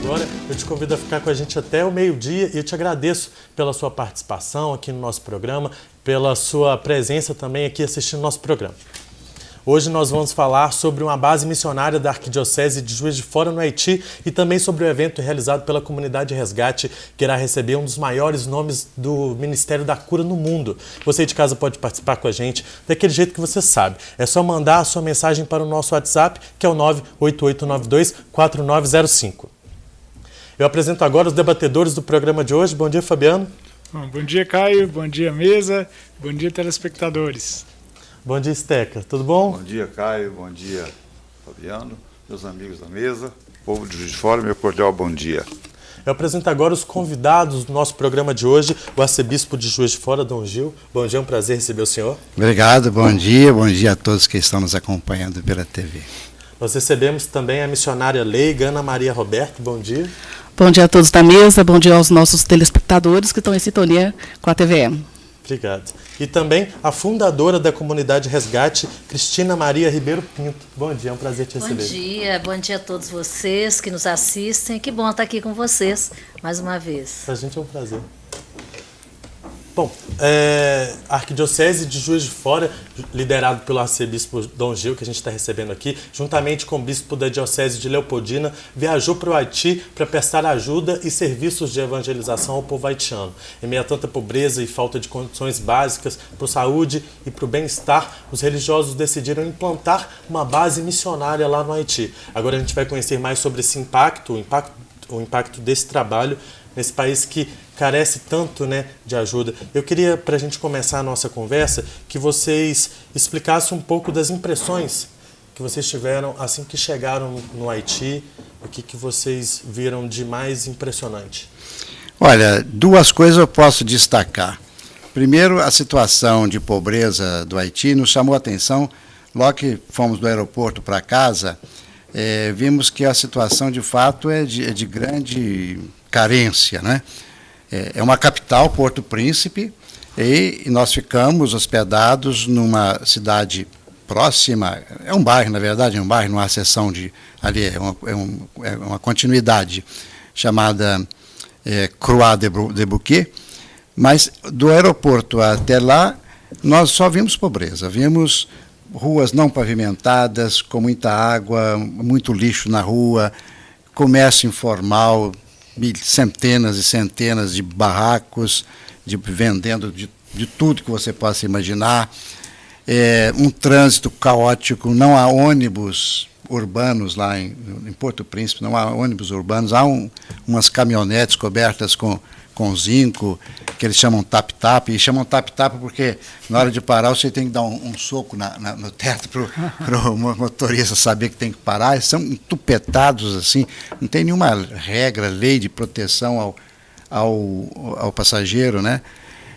agora. Eu te convido a ficar com a gente até o meio-dia e eu te agradeço pela sua participação aqui no nosso programa, pela sua presença também aqui assistindo o nosso programa. Hoje nós vamos falar sobre uma base missionária da Arquidiocese de Juiz de Fora, no Haiti, e também sobre o evento realizado pela Comunidade Resgate, que irá receber um dos maiores nomes do Ministério da Cura no mundo. Você de casa pode participar com a gente daquele jeito que você sabe. É só mandar a sua mensagem para o nosso WhatsApp, que é o 988924905. Eu apresento agora os debatedores do programa de hoje. Bom dia, Fabiano. Bom dia, Caio. Bom dia, mesa. Bom dia, telespectadores. Bom dia, Steca. Tudo bom? Bom dia, Caio. Bom dia, Fabiano. Meus amigos da mesa, povo de Juiz de Fora, meu cordial bom dia. Eu apresento agora os convidados do nosso programa de hoje, o arcebispo de Juiz de Fora, Dom Gil. Bom dia, é um prazer receber o senhor. Obrigado, bom dia a todos que estão nos acompanhando pela TV. Nós recebemos também a missionária leiga Ana Maria Roberto. Bom dia. Bom dia a todos da mesa, bom dia aos nossos telespectadores que estão em sintonia com a TVE. Obrigado. E também a fundadora da Comunidade Resgate, Cristina Maria Ribeiro Pinto. Bom dia, é um prazer te receber. Bom dia a todos vocês que nos assistem. Que bom estar aqui com vocês mais uma vez. Para a gente é um prazer. Bom, a Arquidiocese de Juiz de Fora, liderado pelo arcebispo Dom Gil, que a gente está recebendo aqui, juntamente com o bispo da Diocese de Leopoldina, viajou para o Haiti para prestar ajuda e serviços de evangelização ao povo haitiano. Em meio a tanta pobreza e falta de condições básicas para a saúde e para o bem-estar, os religiosos decidiram implantar uma base missionária lá no Haiti. Agora a gente vai conhecer mais sobre esse impacto, o impacto desse trabalho nesse país que carece tanto, de ajuda. Eu queria, para a gente começar a nossa conversa, que vocês explicassem um pouco das impressões que vocês tiveram assim que chegaram no Haiti, o que vocês viram de mais impressionante. Olha, duas coisas eu posso destacar. Primeiro, a situação de pobreza do Haiti nos chamou a atenção. Logo que fomos do aeroporto para casa, vimos que a situação, de fato, é de grande carência, né? É uma capital, Porto Príncipe, e nós ficamos hospedados numa cidade próxima, é um bairro, na verdade, não há seção ali, é uma continuidade chamada Croix de Bouquet, mas do aeroporto até lá, nós só vimos pobreza, vimos ruas não pavimentadas, com muita água, muito lixo na rua, comércio informal, centenas e centenas de barracos, vendendo de tudo que você possa imaginar, um trânsito caótico, não há ônibus urbanos lá em Porto Príncipe, não há ônibus urbanos, há umas caminhonetes cobertas com zinco, que eles chamam tap-tap, e chamam tap-tap porque na hora de parar você tem que dar um soco no teto para o motorista saber que tem que parar. Eles são entupetados assim, não tem nenhuma regra, lei de proteção ao passageiro, né?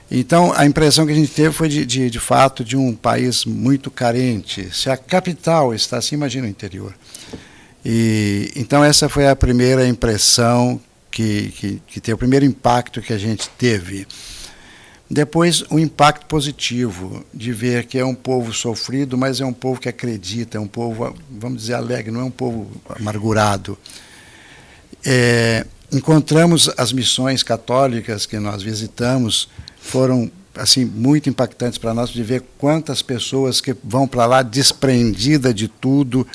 Então a impressão que a gente teve foi de fato de um país muito carente. Se a capital está assim, imagina o interior. Então essa foi a primeira impressão que tem o primeiro impacto que a gente teve. Depois, o impacto positivo de ver que é um povo sofrido, mas é um povo que acredita, é um povo, vamos dizer, alegre, não é um povo amargurado. Encontramos as missões católicas que nós visitamos, foram assim muito impactantes para nós, de ver quantas pessoas que vão para lá desprendidas de tudo,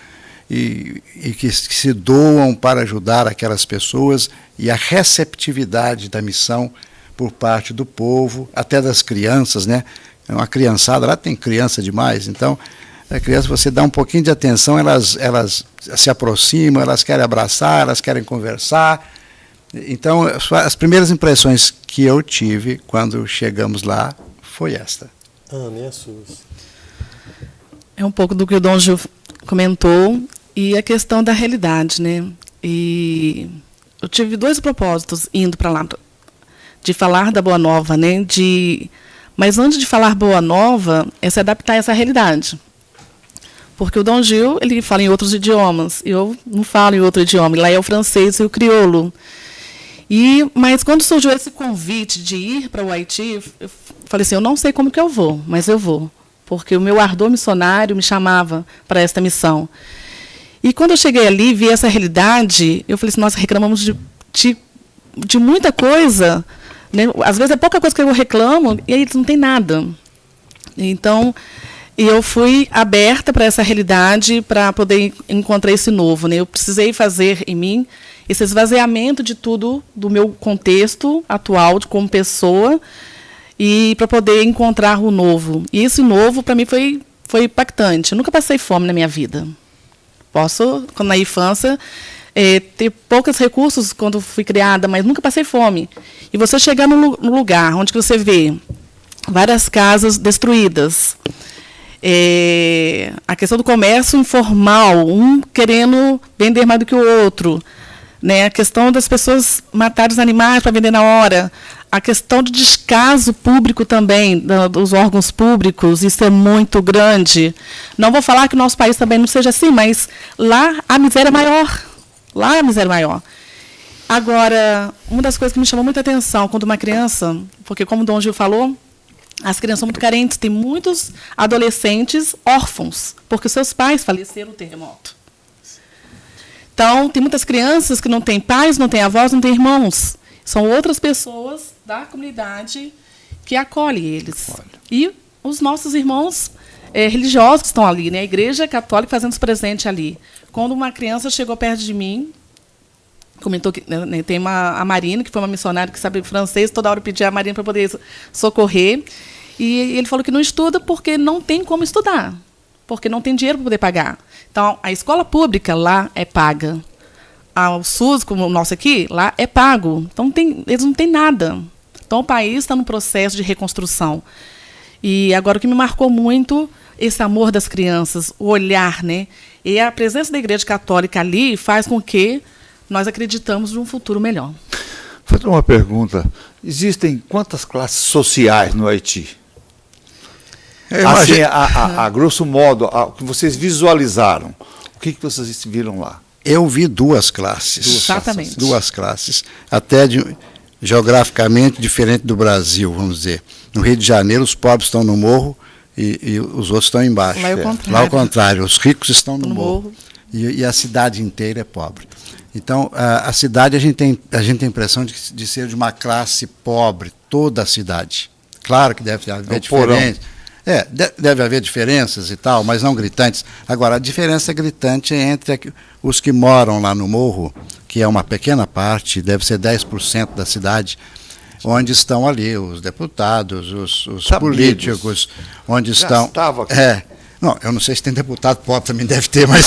e que se doam para ajudar aquelas pessoas, e a receptividade da missão por parte do povo, até das crianças, né? Uma criançada, lá tem criança demais, então a criança, você dá um pouquinho de atenção, elas se aproximam, elas querem abraçar, elas querem conversar. Então, as primeiras impressões que eu tive quando chegamos lá foi esta. Ana, e as suas? É um pouco do que o Dom Gil comentou, e a questão da realidade, né? E eu tive dois propósitos indo para lá, de falar da Boa Nova, né? Mas antes de falar Boa Nova, é se adaptar a essa realidade. Porque o Dom Gil, ele fala em outros idiomas, eu não falo em outro idioma, lá é o francês e o crioulo. Mas quando surgiu esse convite de ir para o Haiti, eu falei assim, eu não sei como que eu vou, mas eu vou. Porque o meu ardor missionário me chamava para esta missão. E quando eu cheguei ali, vi essa realidade, eu falei assim, nossa, reclamamos de muita coisa, né? Às vezes é pouca coisa que eu reclamo e aí não tem nada. Então, eu fui aberta para essa realidade para poder encontrar esse novo, né? Eu precisei fazer em mim esse esvaziamento de tudo do meu contexto atual como pessoa e para poder encontrar o novo. E esse novo, para mim, foi impactante. Eu nunca passei fome na minha vida. Posso, na infância, ter poucos recursos quando fui criada, mas nunca passei fome. E você chegar no lugar onde você vê várias casas destruídas, a questão do comércio informal, um querendo vender mais do que o outro, né? A questão das pessoas matarem os animais para vender na hora, a questão do descaso público também, dos órgãos públicos, isso é muito grande. Não vou falar que o nosso país também não seja assim, mas lá a miséria é maior. Lá a miséria é maior. Agora, uma das coisas que me chamou muita atenção quando uma criança, porque como o Dom Gil falou, as crianças são muito carentes, tem muitos adolescentes órfãos, porque seus pais faleceram no terremoto. Então, tem muitas crianças que não têm pais, não têm avós, não têm irmãos. São outras pessoas da comunidade que acolhem eles. E os nossos irmãos religiosos que estão ali, né? A Igreja Católica fazendo presente ali. Quando uma criança chegou perto de mim, comentou que tem a Marina, que foi uma missionária que sabe francês, toda hora pedia a Marina para poder socorrer. E ele falou que não estuda porque não tem como estudar, porque não tem dinheiro para poder pagar. Então, a escola pública lá é paga. O SUS, como o nosso aqui, lá é pago. Então, eles não têm nada. Então, o país está num processo de reconstrução. E agora, o que me marcou muito, esse amor das crianças, o olhar, né? E a presença da Igreja Católica ali faz com que nós acreditamos num futuro melhor. Vou fazer uma pergunta. Existem quantas classes sociais no Haiti? Assim, a grosso modo, o que vocês visualizaram, o que vocês viram lá? Eu vi duas classes. Exatamente. Duas classes. Até geograficamente diferente do Brasil, vamos dizer. No Rio de Janeiro, os pobres estão no morro e os outros estão embaixo. Lá é o contrário. Lá é o contrário. Os ricos estão no morro. E a cidade inteira é pobre. Então, a cidade, a gente tem a impressão de ser de uma classe pobre, toda a cidade. Claro que deve haver diferenças. Deve haver diferenças e tal, mas não gritantes. Agora, a diferença gritante é entre os que moram lá no morro, que é uma pequena parte, deve ser 10% da cidade, onde estão ali os deputados, os políticos, onde estão... Estava aqui. Não, eu não sei se tem deputado pobre, também deve ter, mas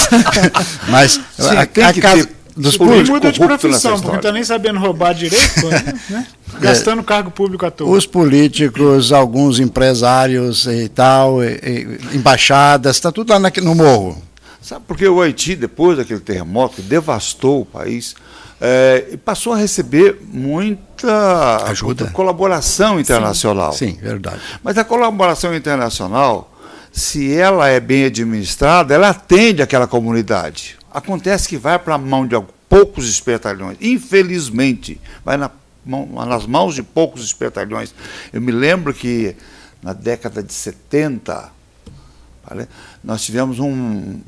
Sim, a casa dos políticos muda de profissão, porque não está nem sabendo roubar direito, né? Gastando cargo público à toa. Os políticos, alguns empresários e tal, embaixadas, está tudo lá no morro. Sabe por que o Haiti, depois daquele terremoto que devastou o país, passou a receber muita ajuda, colaboração internacional. Sim, verdade. Mas a colaboração internacional, se ela é bem administrada, ela atende aquela comunidade. Acontece que vai para a mão de poucos espertalhões. Infelizmente, vai nas mãos de poucos espertalhões. Eu me lembro que na década de 70, nós tivemos um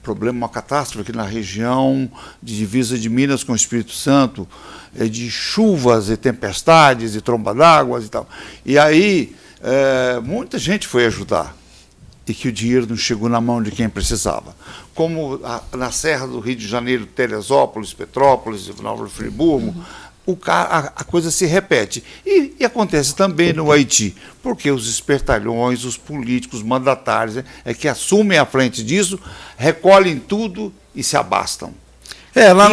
problema, uma catástrofe aqui na região de divisa de Minas com o Espírito Santo, de chuvas e tempestades e tromba d'água e tal. E aí, muita gente foi ajudar. E que o dinheiro não chegou na mão de quem precisava. Como na Serra do Rio de Janeiro, Teresópolis, Petrópolis, Nova Friburgo, a coisa se repete. E acontece também no Haiti, porque os espertalhões, os políticos, os mandatários, que assumem a frente disso, recolhem tudo e se abastam.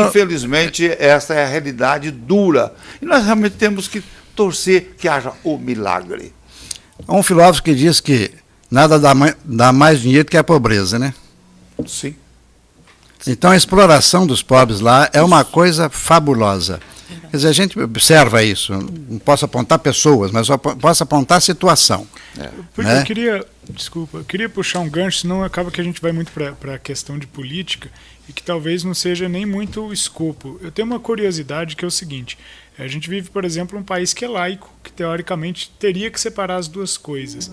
Infelizmente, essa é a realidade dura. E nós realmente temos que torcer que haja o milagre. Há um filósofo que diz que nada dá mais dinheiro que a pobreza, né? Sim. Então a exploração dos pobres lá é uma coisa fabulosa. Quer dizer, a gente observa isso, não posso apontar pessoas, mas só posso apontar a situação. Porque eu queria puxar um gancho, senão acaba que a gente vai muito para a questão de política e que talvez não seja nem muito o escopo. Eu tenho uma curiosidade que é o seguinte: a gente vive, por exemplo, um país que é laico, que teoricamente teria que separar as duas coisas.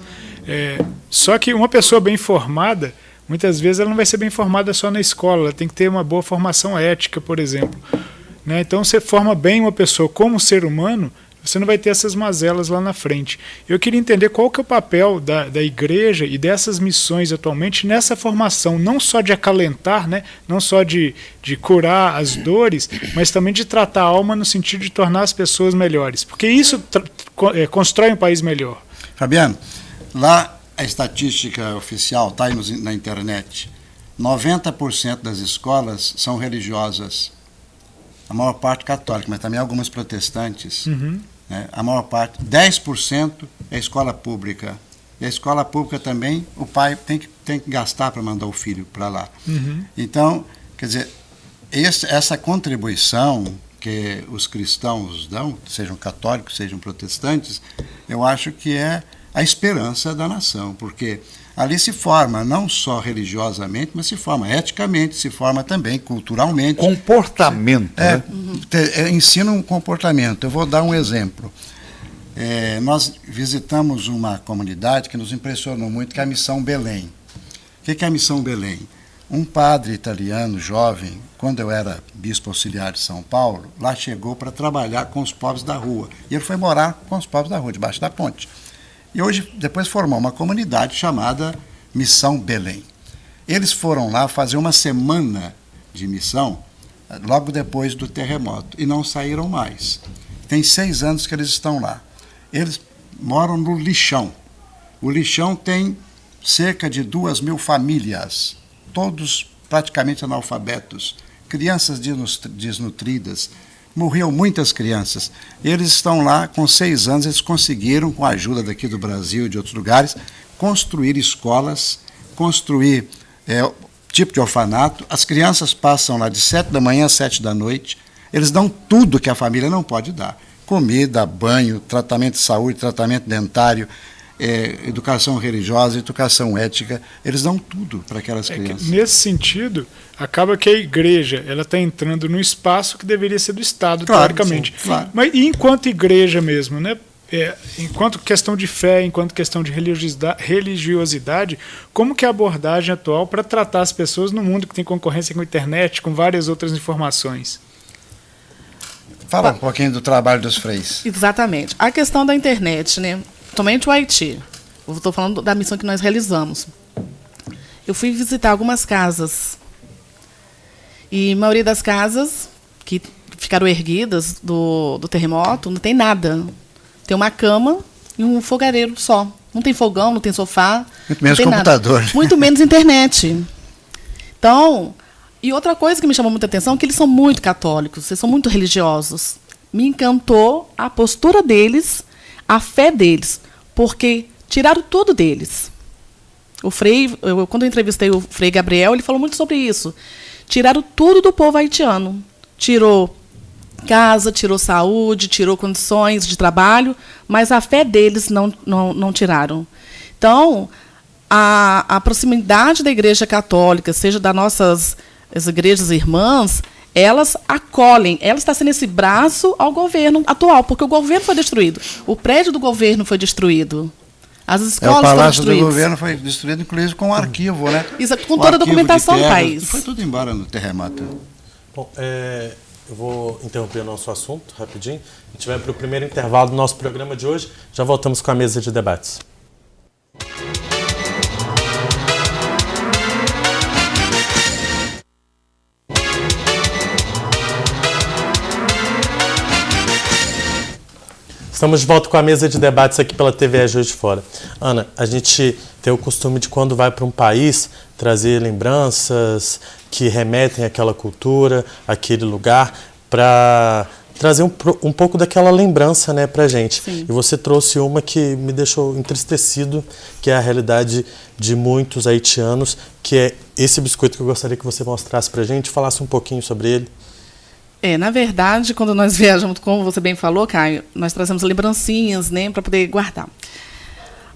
Só que uma pessoa bem formada, muitas vezes ela não vai ser bem formada só na escola, ela tem que ter uma boa formação ética, por exemplo. Né? Então, você forma bem uma pessoa como ser humano, você não vai ter essas mazelas lá na frente. Eu queria entender qual que é o papel da igreja e dessas missões atualmente nessa formação, não só de acalentar, né? Não só de curar as dores, mas também de tratar a alma no sentido de tornar as pessoas melhores. Porque isso constrói um país melhor. Fabiano, lá a estatística oficial está aí na internet. 90% das escolas são religiosas. A maior parte católica, mas também algumas protestantes. Né? A maior parte, 10% é escola pública. E a escola pública também, o pai tem que gastar para mandar o filho para lá. Então, quer dizer, essa contribuição que os cristãos dão, sejam católicos, sejam protestantes, eu acho que é a esperança da nação, porque ali se forma não só religiosamente, mas se forma eticamente, se forma também culturalmente. Comportamento, né? Ensina um comportamento. Eu vou dar um exemplo. Nós visitamos uma comunidade que nos impressionou muito, que é a Missão Belém. O que é a Missão Belém? Um padre italiano, jovem, quando eu era bispo auxiliar de São Paulo, lá chegou para trabalhar com os povos da rua. E ele foi morar com os povos da rua, debaixo da ponte. E hoje, depois formou uma comunidade chamada Missão Belém. Eles foram lá fazer uma semana de missão, logo depois do terremoto, e não saíram mais. Tem 6 anos que eles estão lá. Eles moram no Lixão. O Lixão tem cerca de 2.000 famílias, todos praticamente analfabetos, crianças desnutridas. Morriam muitas crianças. Eles estão lá, com 6 anos, eles conseguiram, com a ajuda daqui do Brasil e de outros lugares, construir escolas, construir tipo de orfanato. As crianças passam lá de 7 da manhã às 7 da noite. Eles dão tudo que a família não pode dar. Comida, banho, tratamento de saúde, tratamento dentário, educação religiosa, educação ética. Eles dão tudo para aquelas crianças. Nesse sentido, acaba que a igreja está entrando no espaço que deveria ser do Estado, claro, teoricamente. Sim, claro. Mas e enquanto igreja mesmo, né? Enquanto questão de fé, enquanto questão de religiosidade, como que é a abordagem atual para tratar as pessoas no mundo que tem concorrência com a internet, com várias outras informações? Fala um pouquinho do trabalho dos freis. Exatamente. A questão da internet, né? Somente o Haiti. Eu estou falando da missão que nós realizamos. Eu fui visitar algumas casas. E a maioria das casas que ficaram erguidas do terremoto não tem nada. Tem uma cama e um fogareiro só. Não tem fogão, não tem sofá. Muito menos não tem computador. Nada. Muito menos internet. Então, e outra coisa que me chamou muita atenção é que eles são muito católicos, eles são muito religiosos. Me encantou a postura deles, a fé deles, porque tiraram tudo deles. O Frei, quando eu entrevistei o Frei Gabriel, ele falou muito sobre isso. Tiraram tudo do povo haitiano. Tirou casa, tirou saúde, tirou condições de trabalho, mas a fé deles não tiraram. Então, a proximidade da Igreja Católica, seja das nossas as igrejas irmãs, elas acolhem, ela está sendo esse braço ao governo atual, porque o governo foi destruído, o prédio do governo foi destruído, as escolas o palácio foram destruídas. do governo foi destruído, inclusive com um arquivo, né? Isso, com toda a documentação do país. Foi tudo embora no terremoto. Bom, eu vou interromper o nosso assunto rapidinho. A gente vai para o primeiro intervalo do nosso programa de hoje. Já voltamos com a mesa de debates. Estamos de volta com a mesa de debates aqui pela TV Juiz de Fora. Ana, a gente tem o costume de, quando vai para um país, trazer lembranças que remetem àquela cultura, àquele lugar, para trazer um pouco daquela lembrança, né, para a gente. Sim. E você trouxe uma que me deixou entristecido, que é a realidade de muitos haitianos, que é esse biscoito que eu gostaria que você mostrasse para a gente, falasse um pouquinho sobre ele. Na verdade, quando nós viajamos, como você bem falou, Caio, nós trazemos lembrancinhas, né, para poder guardar.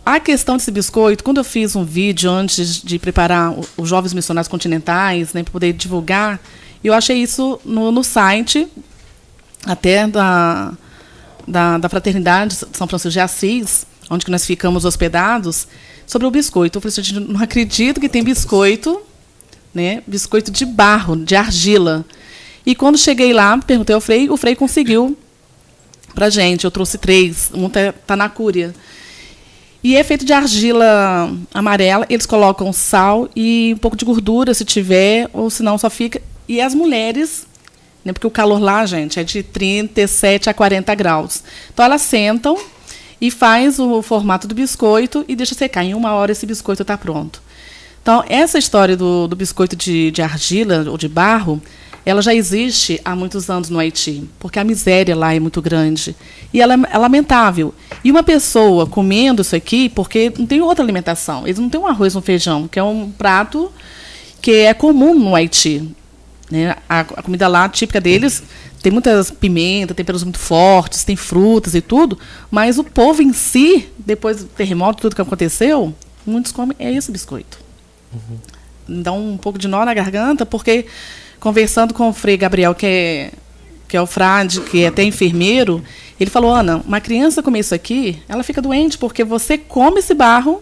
A questão desse biscoito, quando eu fiz um vídeo antes de preparar os Jovens Missionários Continentais, né, para poder divulgar, eu achei isso no site até da Fraternidade São Francisco de Assis, onde que nós ficamos hospedados, sobre o biscoito. Eu falei, gente, não acredito que tem biscoito, né? Biscoito de barro, de argila. E quando cheguei lá, perguntei ao Frei, o Frei conseguiu para gente. Eu trouxe 3, um está na Cúria. E é feito de argila amarela, eles colocam sal e um pouco de gordura, se tiver, ou se não, só fica. E as mulheres, né, porque o calor lá, gente, é de 37 a 40 graus. Então, elas sentam e faz o formato do biscoito e deixa secar. Em 1 hora, esse biscoito está pronto. Então, essa história do biscoito de argila ou de barro, ela já existe há muitos anos no Haiti, porque a miséria lá é muito grande. E ela é lamentável. E uma pessoa comendo isso aqui, porque não tem outra alimentação. Eles não têm um arroz e um feijão, que é um prato que é comum no Haiti. Né? A comida lá, típica deles, tem muitas pimentas, temperos muito fortes, tem frutas e tudo, mas o povo em si, depois do terremoto, tudo que aconteceu, muitos comem esse biscoito. Dá um pouco de nó na garganta, porque conversando com o Frei Gabriel, que é o frade, que é até enfermeiro, ele falou, Ana, uma criança comer isso aqui, ela fica doente, porque você come esse barro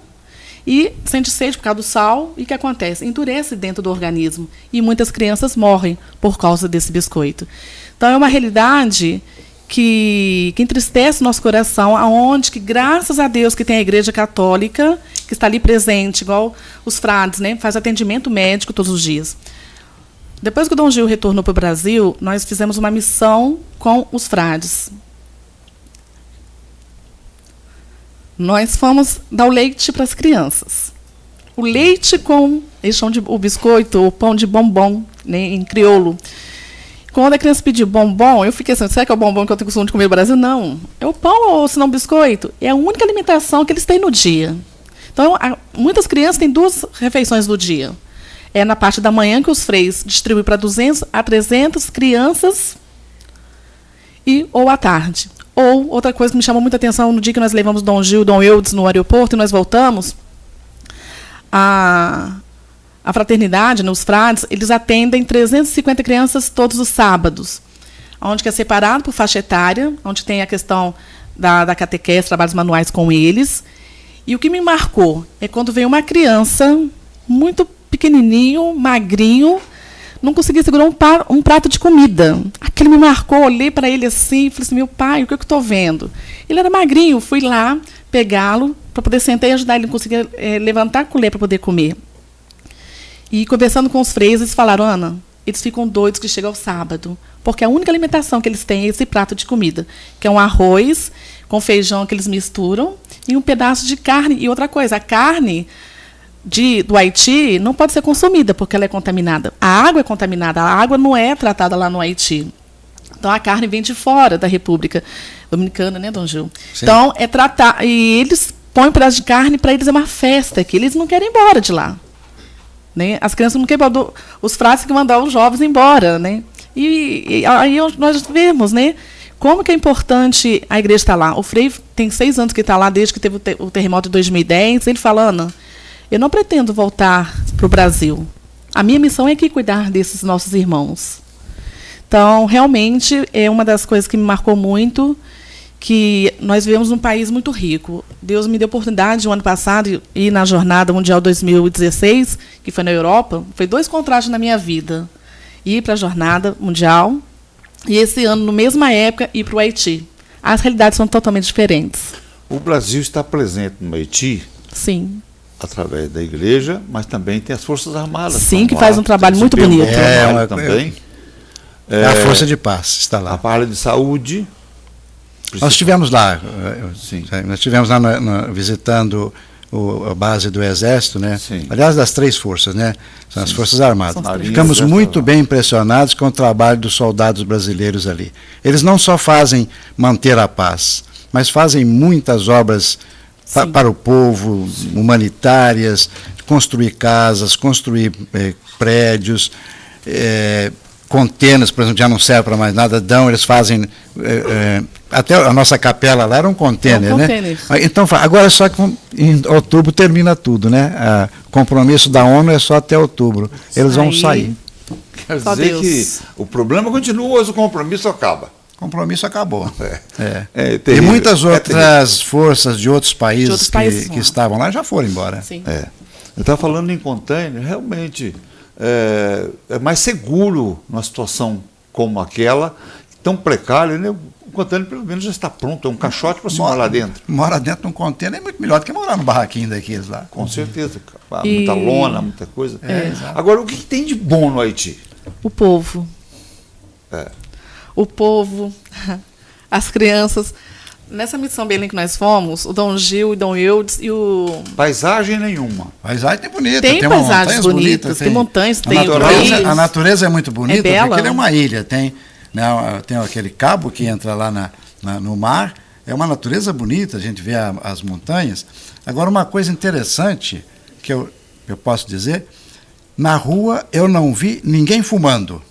e sente sede por causa do sal, e o que acontece? Endurece dentro do organismo, e muitas crianças morrem por causa desse biscoito. Então, é uma realidade que entristece o nosso coração, aonde que, graças a Deus, que tem a Igreja Católica, que está ali presente, igual os frades, né, faz atendimento médico todos os dias. Depois que o Dom Gil retornou para o Brasil, nós fizemos uma missão com os frades. Nós fomos dar o leite para as crianças. O leite com, eles chamam de o biscoito, o pão de bombom, né, em crioulo. Quando a criança pediu bombom, eu fiquei assim, será que é o bombom que eu tenho costume de comer no Brasil? Não. É o pão ou se não biscoito? É a única alimentação que eles têm no dia. Então, muitas crianças têm 2 refeições no dia. É na parte da manhã que os freis distribuem para 200 a 300 crianças, ou à tarde. Ou, outra coisa que me chamou muita atenção, no dia que nós levamos Dom Gil e Dom Eudes no aeroporto e nós voltamos, a fraternidade, né, os frades, eles atendem 350 crianças todos os sábados, onde que é separado por faixa etária, onde tem a questão da catequese, trabalhos manuais com eles. E o que me marcou é quando veio uma criança muito pequenininho, magrinho, não conseguia segurar um prato de comida. Aquilo me marcou, olhei para ele assim e falei assim, meu pai, o que eu estou vendo? Ele era magrinho, fui lá pegá-lo para poder sentar e ajudar ele, não conseguia levantar a colher para poder comer. E conversando com os freis, eles falaram, Ana, eles ficam doidos que chega ao sábado, porque a única alimentação que eles têm é esse prato de comida, que é um arroz com feijão que eles misturam e um pedaço de carne. E outra coisa, a carne do Haiti não pode ser consumida, porque ela é contaminada. A água é contaminada, a água não é tratada lá no Haiti. Então, a carne vem de fora da República Dominicana, né, Dom Gil? Sim. Então, é tratar. E eles põem um pedaço de carne, para eles é uma festa aqui. Eles não querem ir embora de lá. Né? As crianças não querem ir embora. Os frades que mandam os jovens embora. Né? E aí nós vemos, né, como que é importante a igreja estar lá. O Frei tem 6 anos que está lá, desde que teve o terremoto de 2010. Ele fala, Ana, eu não pretendo voltar para o Brasil. A minha missão é aqui cuidar desses nossos irmãos. Então, realmente, é uma das coisas que me marcou muito, que nós vivemos num país muito rico. Deus me deu a oportunidade, no ano passado, de ir na Jornada Mundial 2016, que foi na Europa. Foi 2 contrastes na minha vida. Ir para a Jornada Mundial e, esse ano, na mesma época, ir para o Haiti. As realidades são totalmente diferentes. O Brasil está presente no Haiti? Sim. Através da igreja, mas também tem as Forças Armadas. Sim, que faz um trabalho muito bonito. Também. A Força de Paz está lá. A área de saúde. Nós estivemos lá. Sim. Nós estivemos lá visitando a base do Exército, né? Sim. Aliás, das 3 forças, né? São as Forças Armadas. Ficamos muito bem impressionados com o trabalho dos soldados brasileiros ali. Eles não só fazem manter a paz, mas fazem muitas obras para o povo, humanitárias, construir casas, construir prédios, containers, por exemplo, já não serve para mais nada, eles fazem, até a nossa capela lá era um container, né? Então, agora só que em outubro termina tudo, né? O compromisso da ONU é só até outubro, eles vão sair. Quer dizer que o problema continua, mas o compromisso acaba. compromisso acabou. É E terrível, muitas outras terrível. forças de outros países, outros países que estavam lá já foram embora. Sim. Eu estava falando em container, realmente é mais seguro numa situação como aquela, tão precária, né? O container pelo menos já está pronto, é um caixote para se morar lá dentro. Mora dentro de um container é muito melhor do que morar no barraquinho daqueles lá. Com certeza, E- muita lona, muita coisa. exato. Agora, o que tem de bom no Haiti? O povo. É. O povo, as crianças. Nessa missão Belém que nós fomos, o Dom Gil, o Dom Eudes e o... Paisagem nenhuma. Paisagem tem bonita, Tem uma paisagens montanhas bonitas, tem montanhas, tem rios. A natureza é muito bonita, bela. porque ele é uma ilha, tem aquele cabo que entra lá no mar, é uma natureza bonita, a gente vê as montanhas. Agora, uma coisa interessante que eu posso dizer, na rua eu não vi ninguém fumando.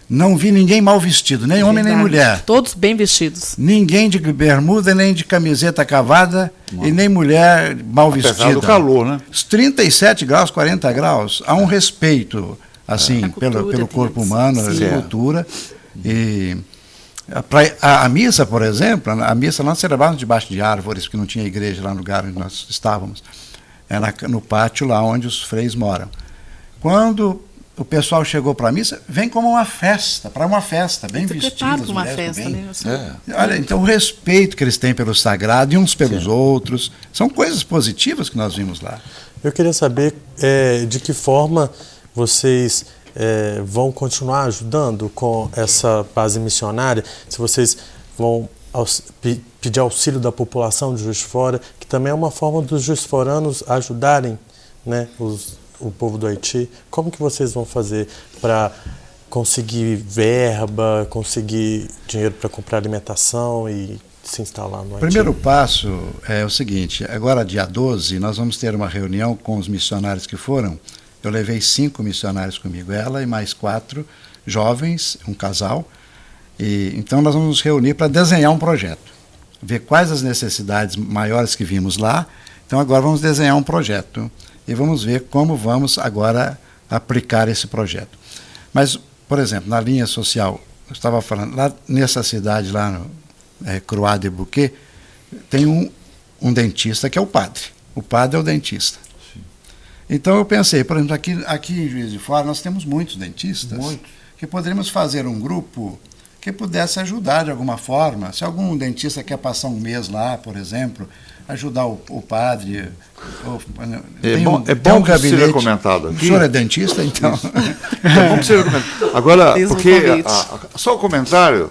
Não vi ninguém mal vestido, nem homem nem Verdade. mulher. Todos bem vestidos. Ninguém de bermuda, nem de camiseta cavada, e nem mulher mal Apesar vestida. do calor, né? Os 37 graus, 40 graus, há um respeito, assim, A cultura pelo corpo deles, humano, sim. a cultura. E a missa, por exemplo, a missa nós celebrávamos debaixo de árvores, porque não tinha igreja lá no lugar onde nós estávamos. Era no pátio lá onde os freis moram. Quando o pessoal chegou para a missa, vem como uma festa, para uma festa, bem Foi vestidos. preparado para uma mulheres festa, bem- né? Olha, então o respeito que eles têm pelo sagrado e uns pelos outros, são coisas positivas que nós vimos lá. Eu queria saber de que forma vocês vão continuar ajudando com essa base missionária, se vocês vão pedir auxílio da população de Juiz de Fora, que também é uma forma dos juiz-foranos ajudarem, né, o povo do Haiti. Como que vocês vão fazer para conseguir verba, conseguir dinheiro para comprar alimentação e se instalar no Haiti? O primeiro passo é o seguinte, agora dia 12 nós vamos ter uma reunião com os missionários que foram. Eu levei 5 missionários comigo, ela e mais 4 jovens, um casal. E então nós vamos nos reunir para desenhar um projeto, ver quais as necessidades maiores que vimos lá. Então agora vamos desenhar um projeto e vamos ver como vamos agora aplicar esse projeto. Mas, por exemplo, na linha social, eu estava falando, lá nessa cidade, lá no Croix de Bouquet, tem um dentista que é o padre. O padre é o dentista. Então eu pensei, por exemplo, aqui em Juiz de Fora nós temos muitos dentistas, que poderíamos fazer um grupo que pudesse ajudar de alguma forma. Se algum dentista quer passar um mês lá, por exemplo, ajudar o padre. É bom que seja comentado aqui. O senhor é dentista, então? É bom que seja comentado. Agora, Fez um porque convite. só o comentário,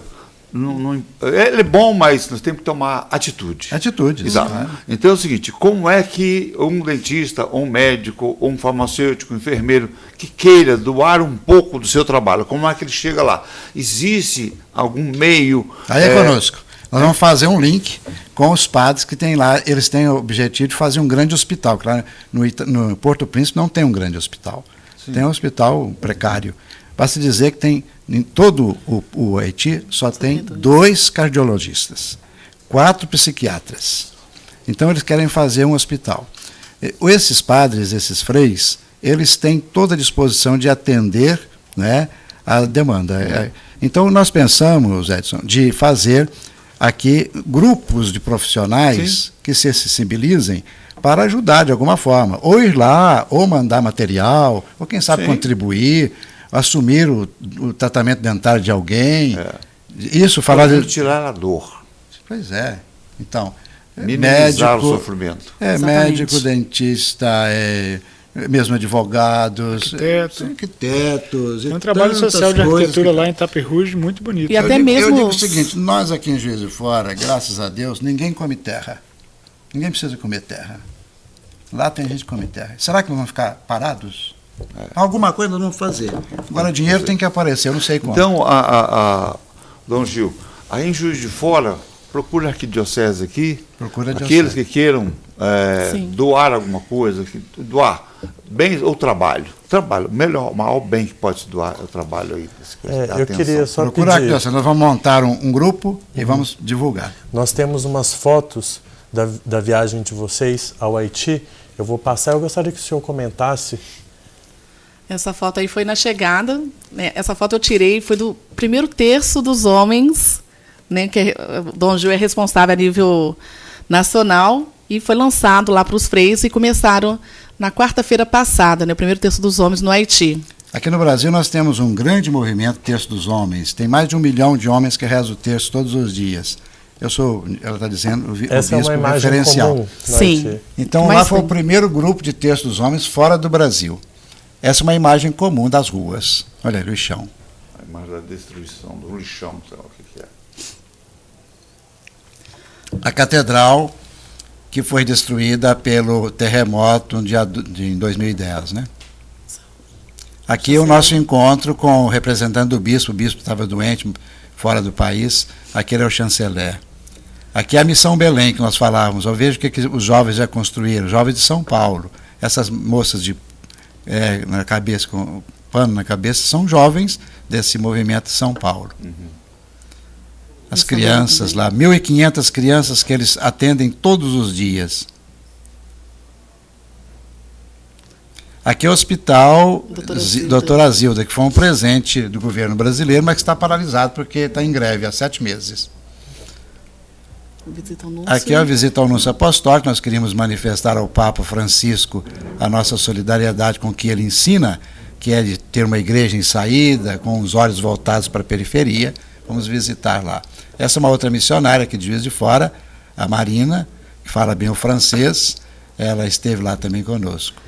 ele é bom, mas nós temos que tomar atitude. Atitudes. Exato. Né? Então é o seguinte, como é que um dentista, ou um médico, ou um farmacêutico, um enfermeiro, que queira doar um pouco do seu trabalho, como é que ele chega lá? Existe algum meio... Aí é conosco. Nós vamos fazer um link com os padres que tem lá. Eles têm o objetivo de fazer um grande hospital. Claro, no Porto Príncipe não tem um grande hospital. Sim. Tem um hospital precário. Basta dizer que tem, em todo o Haiti, só tem 2 cardiologistas, 4 psiquiatras. Então eles querem fazer um hospital. Esses padres, esses freis, eles têm toda a disposição de atender, né, a demanda. Então nós pensamos, Edson, de fazer aqui grupos de profissionais Sim. que se sensibilizem para ajudar de alguma forma, ou ir lá, ou mandar material, ou quem sabe Sim. contribuir, assumir o tratamento dentário de alguém. Isso falar de tirar a dor. Pois é. Então, minimizar médico, o sofrimento. Médico, dentista, mesmo advogados, arquitetos. Tem um trabalho social de arquitetura lá em Taperruge muito bonito. E até mesmo... Eu digo o seguinte, nós aqui em Juiz de Fora, graças a Deus, ninguém come terra. Ninguém precisa comer terra. Lá tem gente que come terra. Será que nós vamos ficar parados? Alguma coisa nós vamos fazer. Agora, dinheiro tem que aparecer, eu não sei como. Então, Dom Gil, aí em Juiz de Fora, procura a arquidiocese aqui, aqueles que queiram doar alguma coisa, doar bens ou trabalho. Trabalho, o maior bem que pode se doar é o trabalho aí. Eu queria só procura pedir... nós vamos montar um grupo e vamos divulgar. Nós temos umas fotos da viagem de vocês ao Haiti. Eu vou passar, eu gostaria que o senhor comentasse. Essa foto aí foi na chegada, né? Essa foto eu tirei, foi do primeiro terço dos homens, né? Que o Dom Gil é responsável a nível nacional, e foi lançado lá para os freios e começaram na quarta-feira passada, né? O primeiro terço dos homens no Haiti. Aqui no Brasil nós temos um grande movimento Terço dos Homens. Tem mais de 1 milhão de homens que rezam o terço todos os dias. Eu sou, ela está dizendo, o Essa bispo é uma imagem referencial. comum no Sim. Haiti. Então Mas lá foi tem. o primeiro grupo de Terço dos Homens fora do Brasil. Essa é uma imagem comum das ruas. Olha ali o chão. A imagem da destruição, do lixão, sei lá o que é. A catedral que foi destruída pelo terremoto em 2010, né? Aqui é o nosso encontro com o representante do bispo. O bispo estava doente, fora do país. Aquele é o chanceler. Aqui é a Missão Belém, que nós falávamos. Eu vejo o que os jovens já construíram. Jovens de São Paulo. Essas moças na cabeça, com pano na cabeça, são jovens desse movimento de São Paulo. As crianças lá, 1.500 crianças que eles atendem todos os dias. Aqui é o Hospital Doutora Zilda, que foi um presente do governo brasileiro, mas que está paralisado porque está em greve há 7 meses. Aqui é a visita ao Núncio Apostólico. Nós queríamos manifestar ao Papa Francisco a nossa solidariedade com o que ele ensina, que é de ter uma igreja em saída, com os olhos voltados para a periferia. Vamos visitar lá. Essa é uma outra missionária aqui de Juiz de Fora, a Marina, que fala bem o francês. Ela esteve lá também conosco.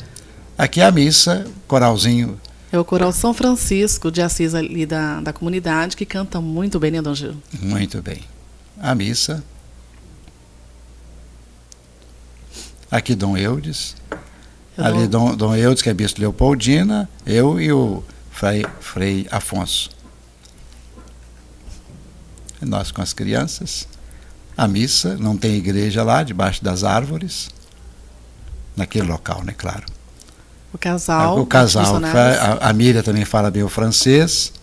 Aqui é a missa, coralzinho. É o Coral São Francisco de Assis ali da comunidade, que canta muito bem, né, Dom Gil? Muito bem. A missa. Aqui Dom Eudes. Ali Dom Eudes, que é bispo Leopoldina, eu e o Frei Afonso. E nós com as crianças. A missa, não tem igreja lá, debaixo das árvores. Naquele local, né, claro. O casal. A Miriam também fala bem o francês.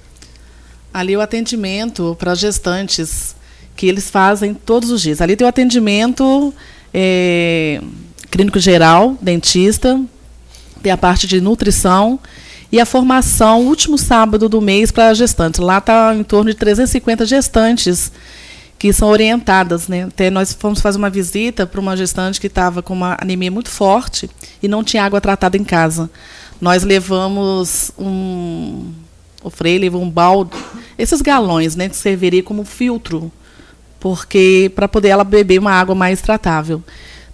Ali o atendimento para gestantes, que eles fazem todos os dias. Ali tem o atendimento clínico geral, dentista, tem a parte de nutrição e a formação, último sábado do mês, para gestantes. Lá está em torno de 350 gestantes que são orientadas, né? Até nós fomos fazer uma visita para uma gestante que estava com uma anemia muito forte e não tinha água tratada em casa. Nós levamos o Frei levou um balde, esses galões, né, que serviria como filtro, porque para poder ela beber uma água mais tratável.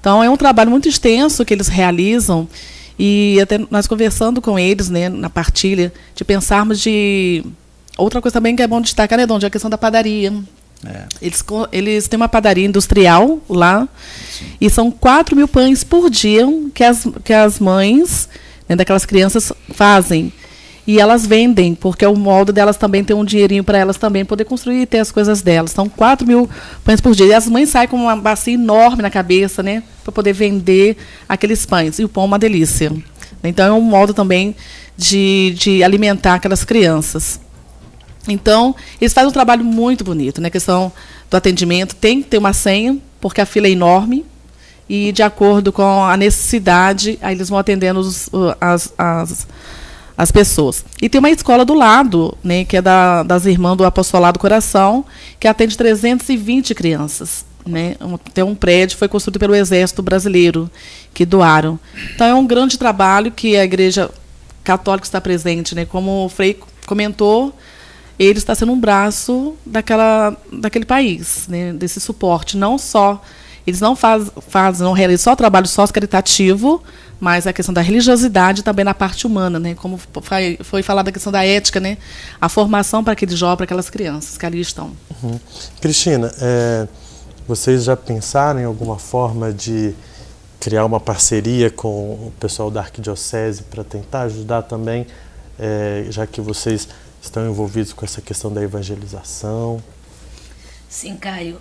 Então é um trabalho muito extenso que eles realizam, e até nós conversando com eles, né, na partilha, de pensarmos de outra coisa também que é bom destacar, né, Dom, a questão da padaria. Eles têm uma padaria industrial lá. Sim. E são 4.000 pães por dia que as mães, né, daquelas crianças fazem. E elas vendem, porque o modo delas também ter um dinheirinho para elas também poder construir e ter as coisas delas. São 4.000 pães por dia. E as mães saem com uma bacia enorme na cabeça, né, para poder vender aqueles pães. E o pão é uma delícia. Então é um modo também de alimentar aquelas crianças. Então, eles fazem um trabalho muito bonito, né? A questão do atendimento tem que ter uma senha, porque a fila é enorme, e de acordo com a necessidade, aí eles vão atendendo as pessoas. E tem uma escola do lado, né, que é das Irmãs do Apostolado Coração, que atende 320 crianças. Né? Tem um prédio que foi construído pelo Exército Brasileiro, que doaram. Então, é um grande trabalho que a Igreja Católica está presente, né? Como o Frei comentou, ele está sendo um braço daquele país, né, desse suporte. Não só, eles não realizam só trabalho sócio-caritativo, mas a questão da religiosidade também na parte humana, né, como foi falado a questão da ética, né, a formação para aqueles jovens, para aquelas crianças que ali estão. Uhum. Cristina, vocês já pensaram em alguma forma de criar uma parceria com o pessoal da Arquidiocese para tentar ajudar também, já que vocês estão envolvidos com essa questão da evangelização? Sim, Caio.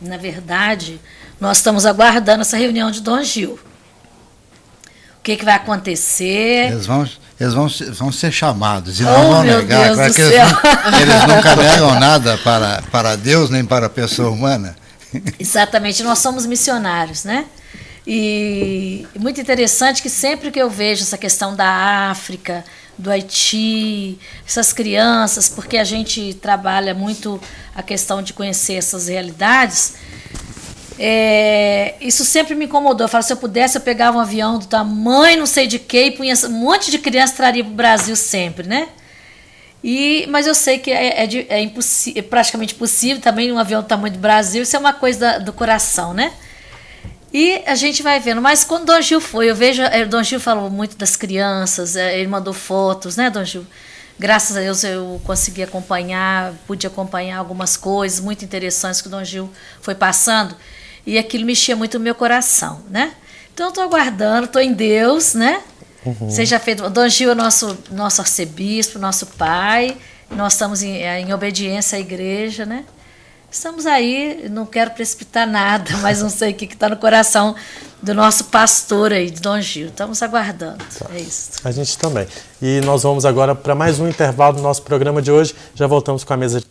Na verdade, nós estamos aguardando essa reunião de Dom Gil. O que vai acontecer? Eles vão ser chamados e não vão negar. Deus do céu. Eles nunca negam nada para Deus nem para a pessoa humana. Exatamente, nós somos missionários, né? E muito interessante que sempre que eu vejo essa questão da África, do Haiti, essas crianças, porque a gente trabalha muito a questão de conhecer essas realidades, isso sempre me incomodou. Eu falo, se eu pudesse, eu pegava um avião do tamanho não sei de quê e punha um monte de criança, traria para o Brasil sempre, né? Mas eu sei que é praticamente impossível também um avião do tamanho do Brasil, isso é uma coisa do coração, né? E a gente vai vendo. Mas quando Dom Gil foi, eu vejo, Dom Gil falou muito das crianças, ele mandou fotos, né, Dom Gil? Graças a Deus eu consegui acompanhar, pude acompanhar algumas coisas muito interessantes que o Dom Gil foi passando, e aquilo mexia muito no meu coração, né? Então eu estou aguardando, estou em Deus, né? Seja feito. Dom Gil é nosso arcebispo, nosso pai, nós estamos em obediência à igreja, né? Estamos aí, não quero precipitar nada, mas não sei o que está no coração do nosso pastor aí, de Dom Gil. Estamos aguardando, é isso. A gente também. E nós vamos agora para mais um intervalo do nosso programa de hoje. Já voltamos com a mesa de